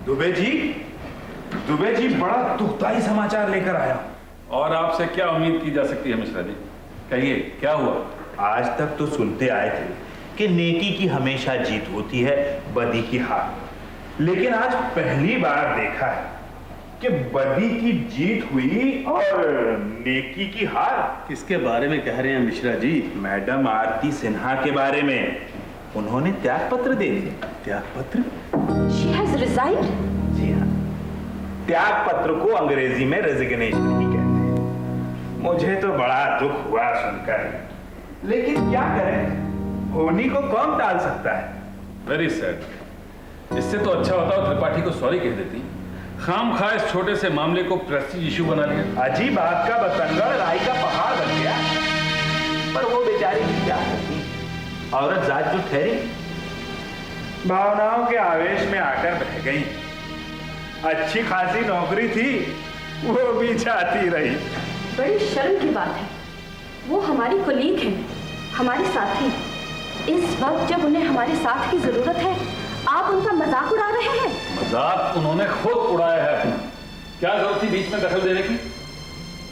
दुबे जी बड़ा दुखदाई समाचार लेकर आया। और आपसे क्या उम्मीद की जा सकती है मिश्रा जी, कहिए क्या हुआ? आज तक तो सुनते आए थे कि नेकी की हमेशा जीत होती है, बदी की हार। लेकिन आज पहली बार देखा है कि बदी की जीत हुई और नेकी की हार। किसके बारे में कह रहे हैं मिश्रा जी? मैडम आरती सिन्हा के बारे में। उन्होंने त्याग पत्र दे दिया। त्याग पत्र? She has resigned? जी हाँ, त्याग पत्र को अंग्रेजी में रेजिग्नेशन ही कहते हैं। मुझे तो बड़ा दुख हुआ सुनकर, लेकिन क्या करें, होनी को कौन टाल सकता है। Very sad. इससे तो अच्छा होता है त्रिपाठी को सॉरी कह देती। खामखा इस छोटे से मामले को प्रेस्टीज इशू बना लिया। अजीब बात का बतंगड़ राई का पहाड़ बन गया। पर वो बेचारी की क्या करती, औरत जात जो ठहरी, भावनाओं के आवेश में आकर बह गई। अच्छी खासी नौकरी थी, वो भी जाती रही। बड़ी शर्म की बात है, वो हमारी कोलीग हैं, हमारे साथी। इस वक्त जब उन्हें हमारे साथ की जरूरत है, आप उनका मजाक उड़ा रहे हैं। मजाक उन्होंने खुद उड़ाया है। क्या जरूरत थी बीच में दखल देने की?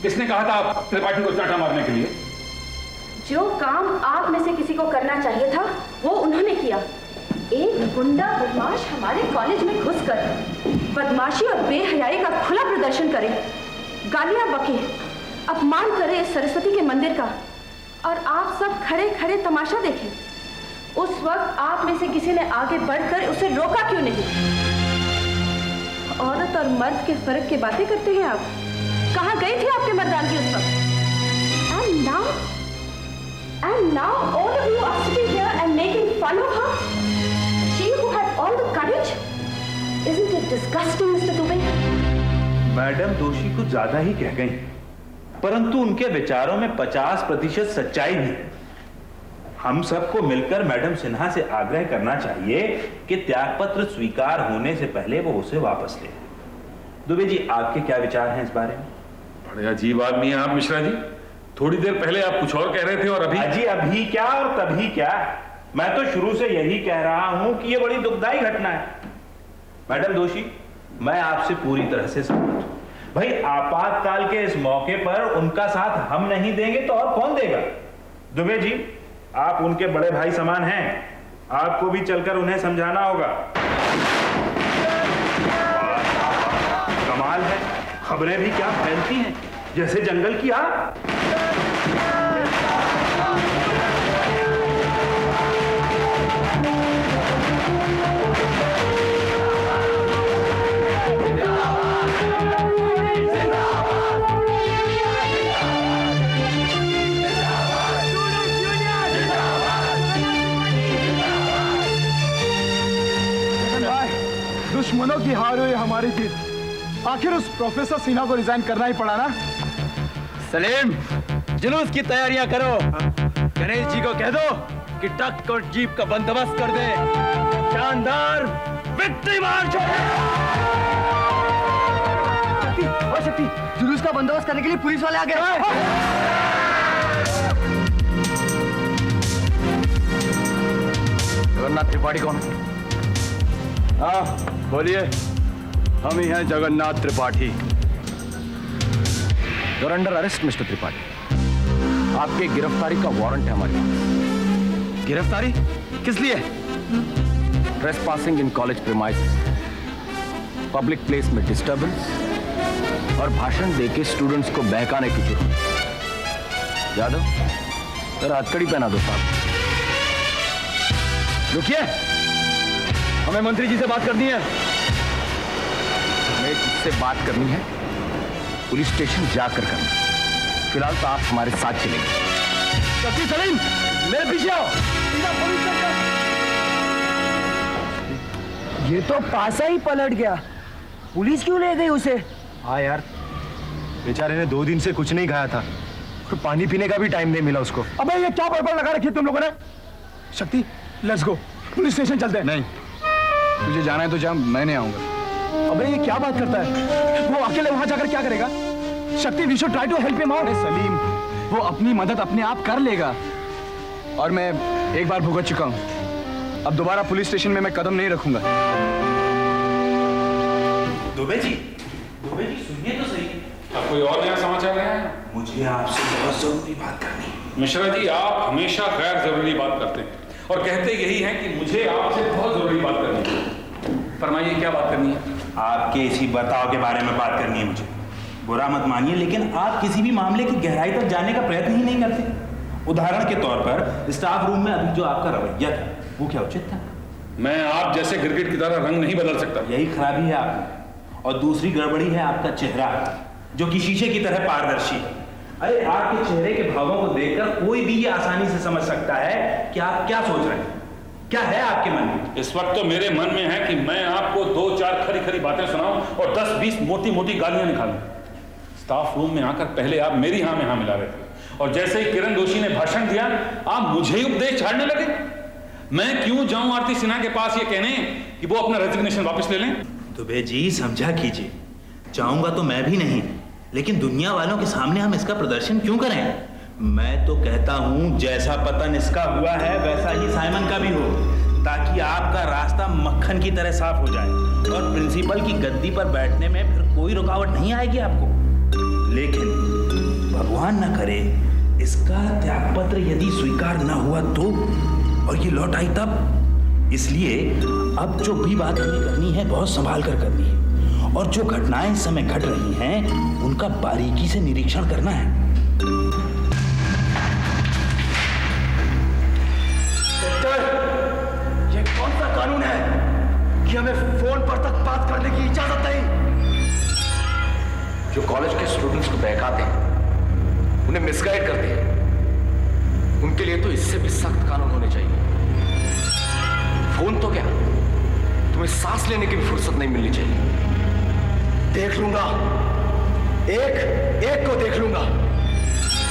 किसने कहा था आप त्रिपाठी को चांटा मारने के लिए? जो काम आप में से किसी को करना चाहिए था, वो उन्होंने किया। एक गुंडा बदमाश हमारे कॉलेज में घुसकर बदमाशी और बेहयाई का खुला प्रदर्शन करे, गालियां बके, अपमान करे इस सरस्वती के मंदिर का, और आप सब खड़े खड़े तमाशा देखें। उस वक्त आप में से किसी ने आगे बढ़कर उसे रोका क्यों नहीं? औरत और मर्द के फर्क की बातें करते हैं आप। कहाँ गई थी आपके मर्दानगी उस वक्त? And now all of you are sitting here and making fun of her? She who had all the courage? Isn't it disgusting, Mr. Dubey? Madam दोषी कुछ ज्यादा ही कह गई, परंतु उनके विचारों में 50% सच्चाई भी है। हम सबको मिलकर मैडम सिन्हा से आग्रह करना चाहिए कि त्यागपत्र स्वीकार होने से पहले वो उसे वापस ले। दुबे जी, आपके क्या विचार हैं इस बारे में? बड़े अजीब आदमी हैं आप मिश्रा जी। थोड़ी देर पहले आप कुछ और कह रहे थे और अभी क्या और तभी क्या। मैं तो शुरू से यही कह रहा हूं कि यह बड़ी दुखदाई घटना है। मैडम दोषी, मैं आपसे पूरी तरह से सहमत हूं। भाई, आपातकाल के इस मौके पर उनका साथ हम नहीं देंगे तो और कौन देगा? दुबे जी, आप उनके बड़े भाई समान हैं, आपको भी चलकर उन्हें समझाना होगा। कमाल है, खबरें भी क्या फैलती हैं, जैसे जंगल की आग। दुश्मनों की हार हुई हमारी जीत। आखिर उस प्रोफेसर सिन्हा को रिजाइन करना ही पड़ा ना। सलीम, जुलूस की तैयारियां करो। गणेश जी को कह दो कि ट्रक और जीप का बंदोबस्त कर दे। शानदार विक्ट्री मार्च। शक्ति, जुलूस का बंदोबस्त करने के लिए पुलिस वाले आ गए। जगन्नाथ त्रिपाठी कौन? हाँ बोलिए। हम ही हैं Jagannath Tripathi. You're under arrest, mister Tripathi. आपके गिरफ्तारी का वारंट है हमारे पास। गिरफ्तारी? किस लिए? Trespassing in college premises, public place में डिस्टर्बेंस और भाषण देके स्टूडेंट्स को बहकाने की जरूरत। यादव, जरा हथकड़ी पहना दो साहब। रुकिए, हमें मंत्री जी से बात करनी है। हमें जिससे बात करनी है पुलिस स्टेशन जाकर करना। फिलहाल तो आप हमारे साथ चलेंगे। शक्ति, सलीम, मेरे पीछे आओ। सीधा पुलिस स्टेशन। ये तो पासा ही पलट गया। पुलिस क्यों ले गई उसे? हाँ यार, बेचारे ने 2 दिन से कुछ नहीं खाया था, तो पानी पीने का भी टाइम नहीं मिला उसको। अबे ये क्या बड़बड़ लगा रखी है तुम लोगों ने? शक्ति, लेट्स गो, पुलिस स्टेशन चलते हैं। नहीं, तुझे जाना है तो जा, मैं नहीं आऊंगा। अबे ये क्या बात करता है? वो अकेले वहां जाकर क्या करेगा? Shakti, we should try to help him out. Salim, वो अपनी मदद अपने आप कर लेगा। और मैं एक बार भुगत चुका हूं, अब दोबारा पुलिस स्टेशन में मैं कदम नहीं रखूंगा। दुबे जी सुनिए तो सही। अब कोई और नया समाचार है? मुझे आपसे बहुत जरूरी बात करनी है। मिश्रा जी, आप हमेशा गैर जरूरी बात करते हैं और कहते यही हैं कि मुझे आपसे बहुत जरूरी बात करनी है। फरमाइए, क्या बात करनी है? आपके इसी बर्ताव के बारे में बात करनी है मुझे। बुरा मत मानिए, लेकिन आप किसी भी मामले की गहराई तक जाने का प्रयत्न ही नहीं करते। उदाहरण के तौर पर स्टाफ रूम में अभी जो आपका रवैया था, वो क्या उचित था? मैं आप जैसे गिरगिट की तरह रंग नहीं बदल सकता। यही खराबी है आप में। और दूसरी गड़बड़ी है आपका चेहरा, जो कि शीशे की तरह पारदर्शी है। अरे आपके चेहरे के भावों को देखकर कोई भी ये आसानी से समझ सकता है कि आप क्या सोच रहे हैं, क्या है आपके मन में। इस वक्त तो मेरे मन में है कि मैं आपको 2-4 खरी खरी बातें सुनाऊं और 10-20 मोटी मोटी गालियां निकालूं। स्टाफ रूम में आकर पहले आप मेरी हाँ में हाँ मिला रहे थे और जैसे ही किरण दोषी ने भाषण दिया, आप मुझे ही उपदेश झाड़ने लगे। मैं क्यों जाऊं आरती सिन्हा के पास ये कहने कि वो अपना रेजिग्नेशन वापस ले लें? दुबे जी समझा कीजिए, चाहूंगा तो मैं भी नहीं, लेकिन दुनिया वालों के सामने हम इसका प्रदर्शन क्यों करें? मैं तो कहता हूं जैसा पतन इसका हुआ है वैसा ही साइमन का भी हो, ताकि आपका रास्ता मक्खन की तरह साफ हो जाए और प्रिंसिपल की गद्दी पर बैठने में फिर कोई रुकावट नहीं आएगी आपको। लेकिन भगवान न करे इसका त्यागपत्र यदि स्वीकार न हुआ तो, और ये लौट आई तब। इसलिए अब जो भी बात हमें करनी है बहुत संभाल कर करनी है, और जो घटनाएं इस समय घट रही हैं उनका बारीकी से निरीक्षण करना है। ये कौन सा कानून है कि हमें फोन पर तक बात करने की इजाजत नहीं? जो कॉलेज के स्टूडेंट्स को बहकाते हैं, उन्हें मिसगाइड करते हैं, उनके लिए तो इससे भी सख्त कानून होने चाहिए। फोन तो क्या, तुम्हें सांस लेने की भी फुर्सत नहीं मिलनी चाहिए। देख लूंगा, एक को देख लूंगा।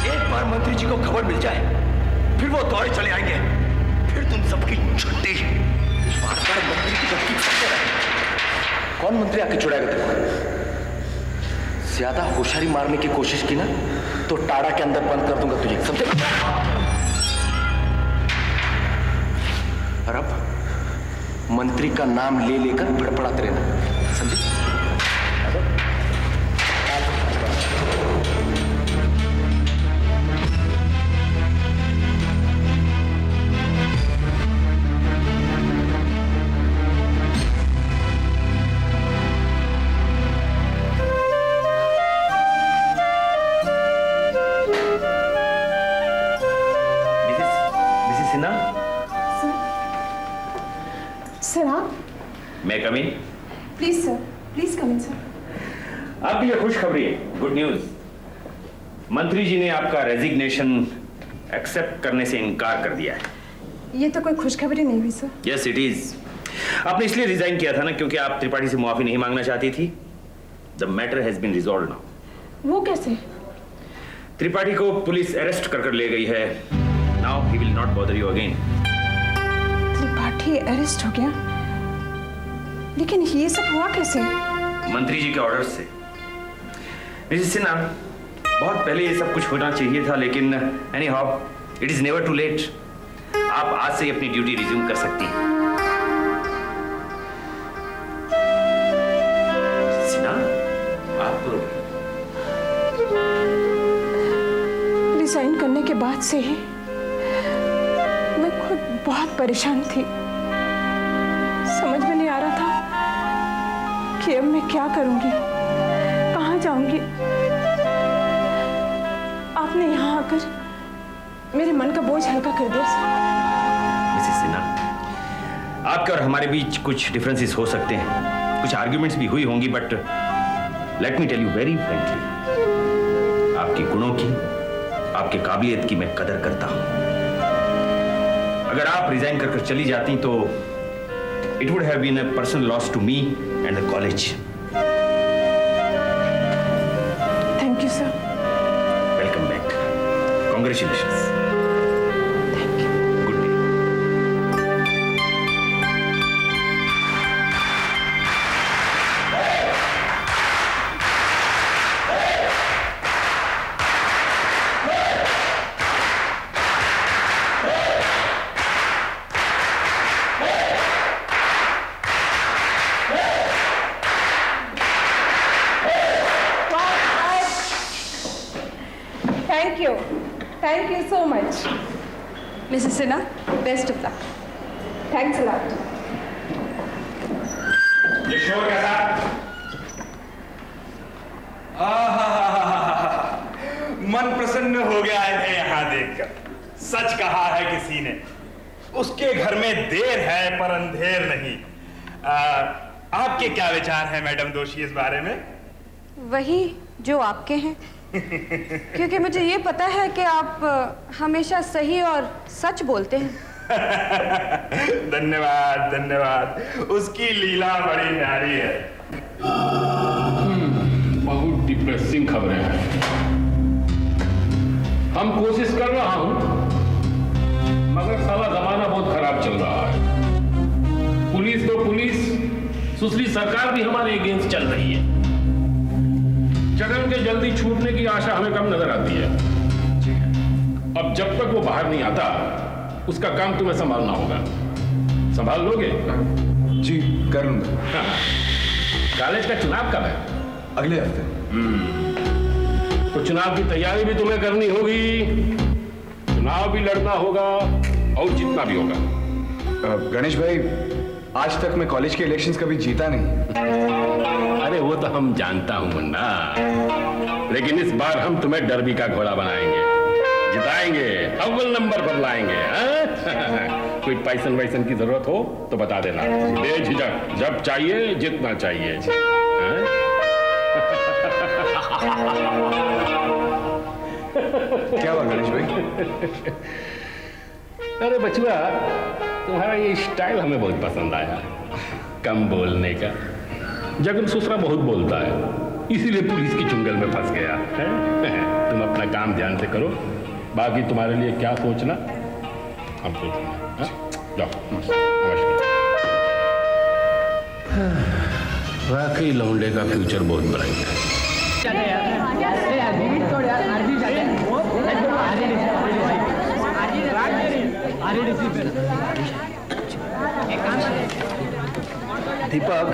एक बार मंत्री जी को खबर मिल जाए, फिर वो दौड़े चले आएंगे, फिर तुम सबकी छुट्टी। बार-बार मंत्री की गद्दी करते रहे। कौन मंत्री आके छुड़ाएगा तेरे? ज्यादा होशियारी मारने की कोशिश की ना तो टाड़ा के अंदर बंद कर दूंगा तुझे, समझे? और अब मंत्री का नाम ले लेकर फड़फड़ाते रहना, समझे? सर आप? मैं come in? Please sir, please come in sir. आपके लिए खुशखबरी है, गुड न्यूज। मंत्री जी ने आपका रेजिग्नेशन एक्सेप्ट करने से इनकार कर दिया है। ये तो कोई खुशखबरी नहीं हुई सर। Yes it is. आपने इसलिए रिजाइन किया था ना क्योंकि आप त्रिपाठी से मुआफी नहीं मांगना चाहती थी। The matter has been resolve now. वो कैसे? त्रिपाठी को पुलिस अरेस्ट कर ले गई है। Now he will not bother you again. Tripathi arrest हो गया? लेकिन ये सब हुआ कैसे? मंत्री जी के ऑर्डर से। मिसेस सिन्हा, बहुत पहले ये सब कुछ होना चाहिए था, लेकिन anyhow it is never too late. आप आज से ही अपनी ड्यूटी रिज्यूम कर सकती हैं। सिन्हा, आप रिजाइन करने के बाद से ही मैं खुद बहुत परेशान थी। समझ में नहीं आ रहा था कि अब मैं क्या करूंगी, कहाँ जाऊंगी। आपने यहाँ आकर मेरे मन का बोझ हल्का कर दिया सर। मिसेस सिन्हा, आपके और हमारे बीच कुछ डिफरेंसेस हो सकते हैं, कुछ आर्ग्यूमेंट्स भी हुई होंगी, but let me tell you very frankly, आपके गुणों की, आपके काबिलियत की मैं कदर करता हूं। अगर आप रिजाइन कर चली जाती तो it would have been a personal loss to me and the college. Thank you sir. Welcome back. Congratulations. Thank you. Good day. Thank you. Thank you so much. Mrs. Sinha, best of luck. Thanks a lot. ये शोर कैसा? मन प्रसन्न हो गया है यहाँ देखकर। सच कहा है किसी ने, उसके घर में देर है पर अंधेर नहीं। आपके क्या विचार हैं मैडम दोषी इस बारे में? वही जो आपके हैं। क्योंकि मुझे ये पता है कि आप हमेशा सही और सच बोलते हैं। धन्यवाद धन्यवाद, उसकी लीला बड़ी न्यारी है। बहुत डिप्रेसिंग खबरें हैं। हम कोशिश कर रहा हूं, मगर साला जमाना बहुत खराब चल रहा है। पुलिस तो पुलिस, सुसरी सरकार भी हमारे अगेंस्ट चल रही है। जगन के जल्दी छूटने की आशा हमें कम नजर आती है। अब जब तक वो बाहर नहीं आता, उसका काम तुम्हें संभालना होगा। संभाल लोगे? जी कर लूंगा। हाँ। कॉलेज का चुनाव कब है? अगले हफ्ते। तो चुनाव की तैयारी भी तुम्हें करनी होगी, चुनाव भी लड़ना होगा और जीतना भी होगा। गणेश भाई, आज तक मैं कॉलेज के इलेक्शंस कभी जीता नहीं। अरे वो तो हम जानता हूं मुन्ना, लेकिन इस बार हम तुम्हें डर्बी का घोड़ा बनाएंगे, जिताएंगे, अव्वल नंबर पर लाएंगे। कोई पैसन वैसन की जरूरत हो तो बता देना, बेझिझक, जब चाहिए जितना चाहिए। क्या हुआ गणेश भाई? अरे बचुआ, तुम्हारा ये स्टाइल हमें बहुत पसंद आया, कम बोलने का। जगन सुसरा बहुत बोलता है, इसीलिए पुलिस की चुंगल में फंस गया है। तुम अपना काम ध्यान से करो, बाकी तुम्हारे लिए क्या सोचना हम सोचेंगे। जाओ, वाकई लौंडे का फ्यूचर बहुत ब्राइट है। दीपक,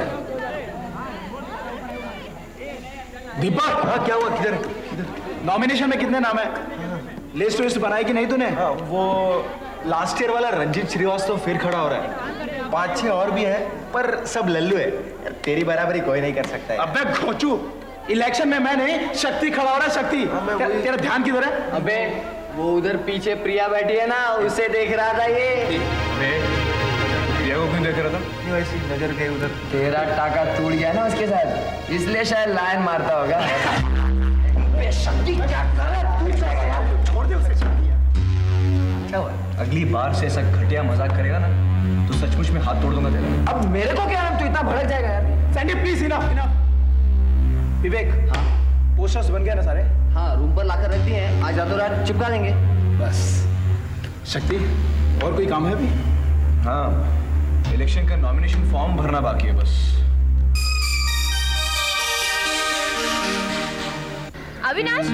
दीपक, हाँ क्या हुआ? किधर? नॉमिनेशन में कितने नाम है? लिस्ट विस्ट बनाई कि नहीं तूने? वो लास्ट ईयर वाला रंजीत श्रीवास्तव फिर खड़ा हो रहा है। 5-6 और भी है, पर सब लल्लू है। तेरी बराबरी कोई नहीं कर सकता है। अबे घोचू, इलेक्शन में मैं नहीं, शक्ति खड़ा हो रहा है। शक्ति, तेरा ध्यान किधर है? अबे वो उधर पीछे प्रिया बैठी है ना, उसे देख रहा था ये। प्रिया को क्यों देख रहा था? नहीं, वैसी नजर गई उधर। तेरा टाका टूट गया ना उसके साथ, इसलिए शायद लाइन मारता होगा। शक्ति क्या कर रहा है? छोड़ दे उसे। क्या हुआ? अगली बार से ऐसा घटिया मजाक करेगा ना तो सचमुच में हाथ तोड़ दूंगा तेरा। अब मेरे को क्या, तू इतना भड़क जाएगा यार। Sandy please, enough. विवेक, हाँ पोस्टर्स बन गए ना सारे? हाँ, रूम पर लाकर रखती हैं, आज रातों रात चिपका देंगे बस। शक्ति, और कोई काम है अभी? हाँ, इलेक्शन का नॉमिनेशन फॉर्म भरना बाकी है बस। अविनाश,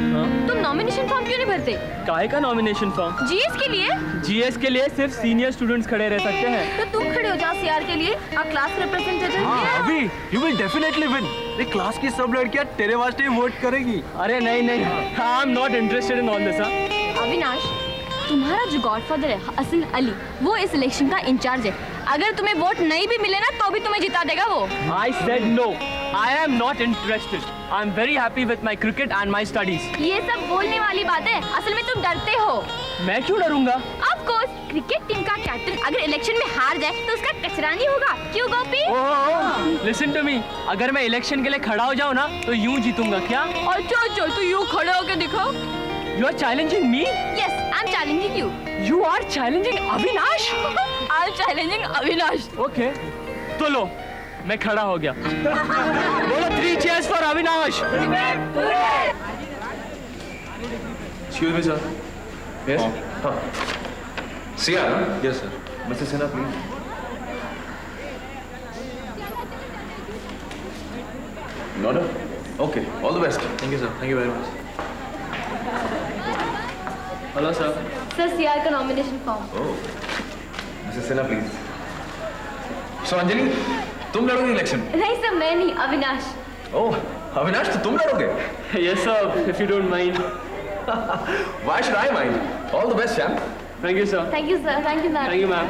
तुम नॉमिनेशन फॉर्म क्यों नहीं भरते? काहे का नॉमिनेशन फॉर्म? जीएस के लिए? जीएस के लिए सिर्फ सीनियर स्टूडेंट्स खड़े रह सकते हैं। तो तुम खड़े हो जाओ सीआर के लिए, और क्लास रिप्रेजेंटेटिव। हाँ, अभी यू विल डेफिनेटली विन। ये क्लास की सब लड़कियां तेरे वास्ते वोट करेगी। अरे नहीं नहीं, I am not interested in all this. Avinash, तुम्हारा जो गॉडफादर है हसन अली, वो इस इलेक्शन का इंचार्ज है। अगर तुम्हें वोट नहीं भी मिले ना तो भी तुम्हें जिता देगा वो। I said no. I am not interested. I am very happy with my cricket and my studies. ये सब बोलने वाली बात है, असल में तुम डरते हो। मैं क्यों डरूंगा? Of course, क्रिकेट टीम का कैप्टन अगर इलेक्शन में हार जाए तो उसका कचरा नहीं होगा, क्यों गोपी? Listen to me. अगर मैं इलेक्शन के लिए खड़ा हो जाऊँ ना तो यूं जीतूंगा क्या? अच्छा, तो यूं खड़े होके दिखाओ। You are challenging me? Yes, I'm challenging you. You are challenging Avinash? I'm challenging Avinash. Okay. तो लो, मैं खड़ा हो गया। बोलो 3 cheers for Avinash. Excuse me, sir. Yes? हाँ. CR? Yes, sir. Mr. Sinha, please. In order? Okay. All the best. Thank you, sir. Thank you very much. Hello, sir. Sir, CR का nomination form. Oh. Mr. Sinha, please. So, Anjali, तुम लड़ोगे election? नहीं sir, मैं नहीं, अविनाश। ओह, अविनाश तो तुम लड़ोगे? Yes, sir. If you don't mind. Why should I mind? All the best, Sam. Thank you, sir. Thank you sir, thank you ma'am. Thank you, ma'am.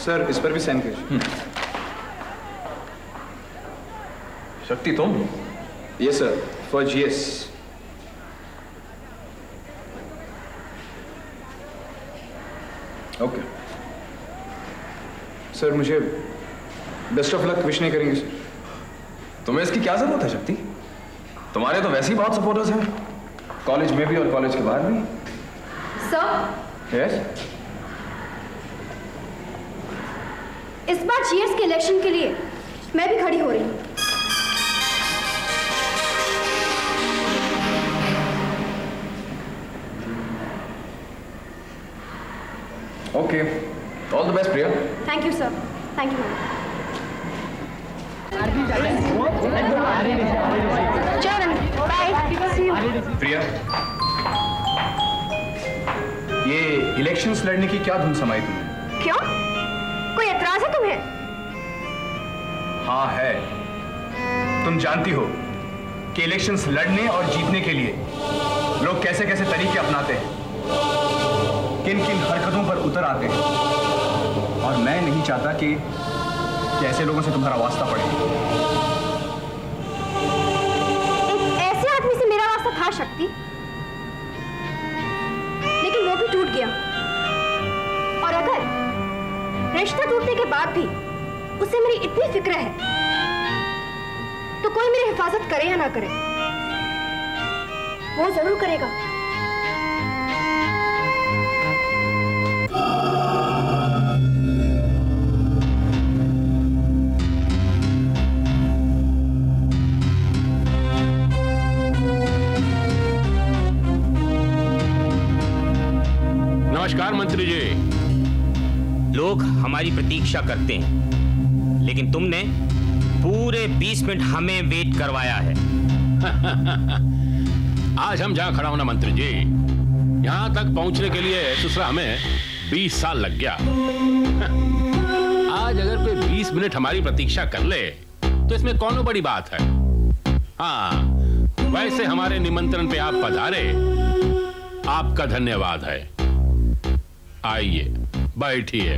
Sir इस पर भी साइन कीजिए। शक्ति तुम? Yes sir, for GS. Okay. Sir मुझे best of luck wish नहीं करेंगे sir? तुम्हें इसकी क्या जरूरत है शक्ति? तुम्हारे तो वैसे ही बहुत सपोर्टर्स हैं, कॉलेज में भी और कॉलेज के बाहर भी। Sir, yes? इस बार जीएस के इलेक्शन के लिए मैं भी खड़ी हो रही हूँ। Okay, all the best Priya. Thank you sir, thank you ma'am. चलो बाय। प्रिया, ये इलेक्शंस लड़ने की क्या धुन समाई तुमने? क्यों? कोई एतराज है तुम्हें? हाँ है। तुम जानती हो कि इलेक्शंस लड़ने और जीतने के लिए लोग कैसे कैसे तरीके अपनाते हैं, किन किन हरकतों पर उतर आते हैं, और मैं नहीं चाहता कि ऐसे लोगों से तुम्हारा वास्ता पड़े। एक ऐसे आदमी से मेरा वास्ता था शक्ति, लेकिन वो भी टूट गया। और अगर रिश्ता टूटने के बाद भी उसे मेरी इतनी फिक्र है, तो कोई मेरी हिफाजत करे या ना करे, वो जरूर करेगा। नमस्कार मंत्री जी। लोग हमारी प्रतीक्षा करते हैं, लेकिन तुमने पूरे 20 मिनट हमें वेट करवाया है। आज हम जहां खड़ा हूं ना मंत्री जी, यहां तक पहुंचने के लिए दूसरा हमें 20 साल लग गया। आज अगर कोई 20 मिनट हमारी प्रतीक्षा कर ले तो इसमें कौन बड़ी बात है। हाँ, वैसे हमारे निमंत्रण पे आप पधारे, आपका धन्यवाद है। आइए बैठिए।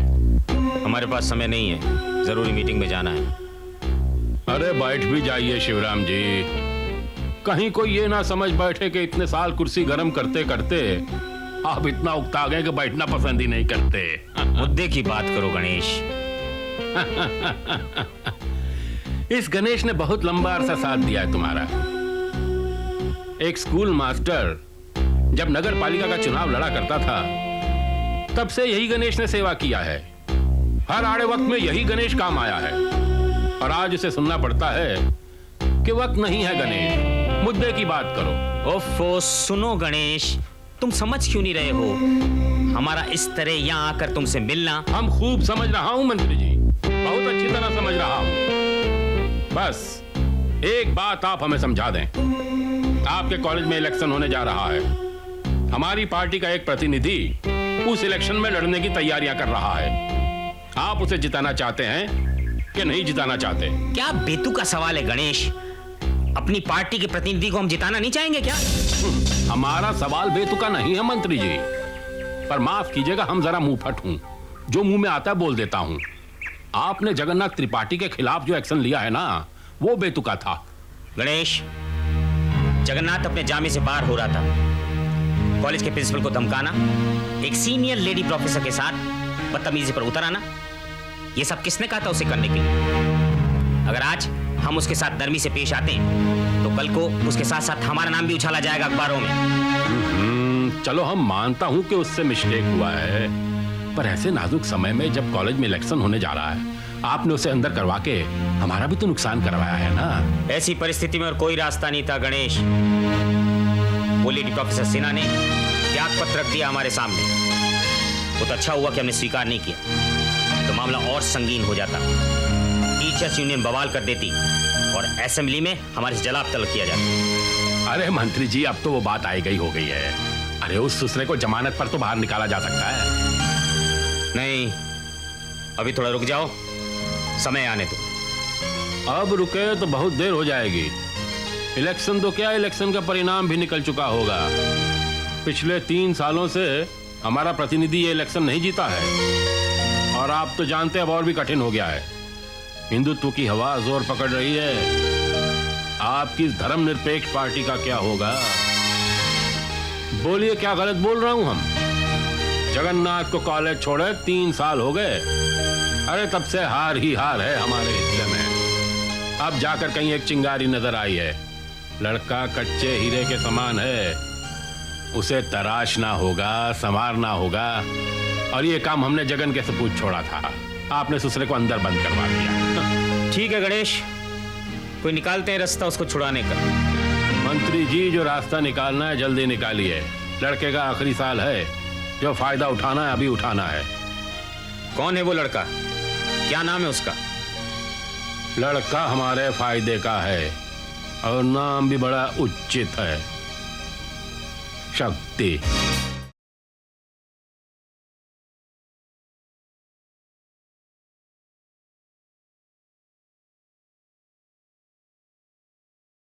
हमारे पास समय नहीं है, जरूरी मीटिंग में जाना है। अरे बैठ भी जाइए शिवराम जी, कहीं कोई ये ना समझ बैठे कि इतने साल कुर्सी गर्म करते करते आप इतना उकता गए कि बैठना पसंद ही नहीं करते। मुद्दे की बात करो गणेश। इस गणेश ने बहुत लंबा अरसा साथ दिया है तुम्हारा। एक स्कूल मास्टर जब नगर पालिका का चुनाव लड़ा करता था, तब से यही गणेश ने सेवा किया है। हर आड़े वक्त में यही गणेश काम आया है, और आज उसे सुनना पड़ता है कि वक्त नहीं है गणेश, मुद्दे की बात करो। ओफो, सुनो गणेश, तुम समझ क्यों नहीं रहे हो? हमारा इस तरह यहाँ आकर तुमसे मिलना। हम खूब समझ रहा हूं मंत्री जी, बहुत अच्छी तरह समझ रहा हूं। बस एक बात आप हमें समझा दें। आपके कॉलेज में इलेक्शन होने जा रहा है। हमारी पार्टी का एक प्रतिनिधि उस इलेक्शन में लड़ने की तैयारियां कर रहा है। आप उसे जिताना चाहते हैं कि नहीं जिताना चाहते? क्या बेतुका सवाल है गणेश? अपनी पार्टी के प्रतिनिधि को हम जिताना नहीं चाहेंगे क्या? हमारा सवाल बेतुका नहीं है मंत्री जी, पर माफ कीजिएगा, हम जरा मुंहफट हूं, जो मुंह में आता है बोल देता हूं। आपने जगन्नाथ त्रिपाठी के खिलाफ जो एक्शन लिया है ना, वो बेतुका था। गणेश, जगन्नाथ अपने जामे से बाहर हो रहा था। कॉलेज के प्रिंसिपल को धमकाना, एक सीनियर लेडी प्रोफेसर के साथ बदतमीजी पर उतर आना, ये सब किसने कहा था उसे करने के लिए? अगर आज हम उसके साथ नरमी से पेश आते हैं, तो कल को उसके साथ साथ हमारा नाम भी उछाला जाएगा अखबारों में। चलो हम मानता हूं कि उससे मिस्टेक हुआ है, पर ऐसे नाजुक समय में जब कॉलेज में इलेक्शन होने जा रहा है, आपने उसे अंदर करवा के हमारा भी तो नुकसान करवाया है ना। ऐसी परिस्थिति में और कोई रास्ता नहीं था गणेश। वो लेडी प्रोफेसर सिन्हा ने त्याग पत्र रख दिया हमारे सामने। वो तो अच्छा हुआ कि हमने स्वीकार नहीं किया, तो मामला और संगीन हो जाता। टीचर्स यूनियन बवाल कर देती और असेंबली में हमारे जलाब तलब किया जाता। अरे मंत्री जी, अब तो वो बात आई गई हो गई है। अरे उस दूसरे को जमानत पर तो बाहर निकाला जा सकता है। नहीं, अभी थोड़ा रुक जाओ, समय आने दो। अब रुके तो बहुत देर हो जाएगी। इलेक्शन तो क्या, इलेक्शन का परिणाम भी निकल चुका होगा। पिछले 3 सालों से हमारा प्रतिनिधि ये इलेक्शन नहीं जीता है और आप तो जानते हैं अब और भी कठिन हो गया है। हिंदुत्व की हवा जोर पकड़ रही है। आपकी धर्मनिरपेक्ष पार्टी का क्या होगा? बोलिए, क्या गलत बोल रहा हूं हम? जगन्नाथ को कॉलेज छोड़े 3 साल हो गए। अरे तब से हार ही हार है हमारे हिस्से में। अब जाकर कहीं एक चिंगारी नजर आई है। लड़का कच्चे हीरे के समान है, उसे तराशना होगा, संवारना होगा। और ये काम हमने जगन के सपूत छोड़ा था, आपने दूसरे को अंदर बंद करवा दिया। ठीक है गणेश, कोई निकालते हैं रास्ता उसको छुड़ाने का। मंत्री जी, जो रास्ता निकालना है जल्दी निकालिए। लड़के का आखिरी साल है, जो फायदा उठाना है अभी उठाना है। कौन है वो लड़का, क्या नाम है उसका? लड़का हमारे फायदे का है और नाम भी बड़ा उचित है, शक्ति।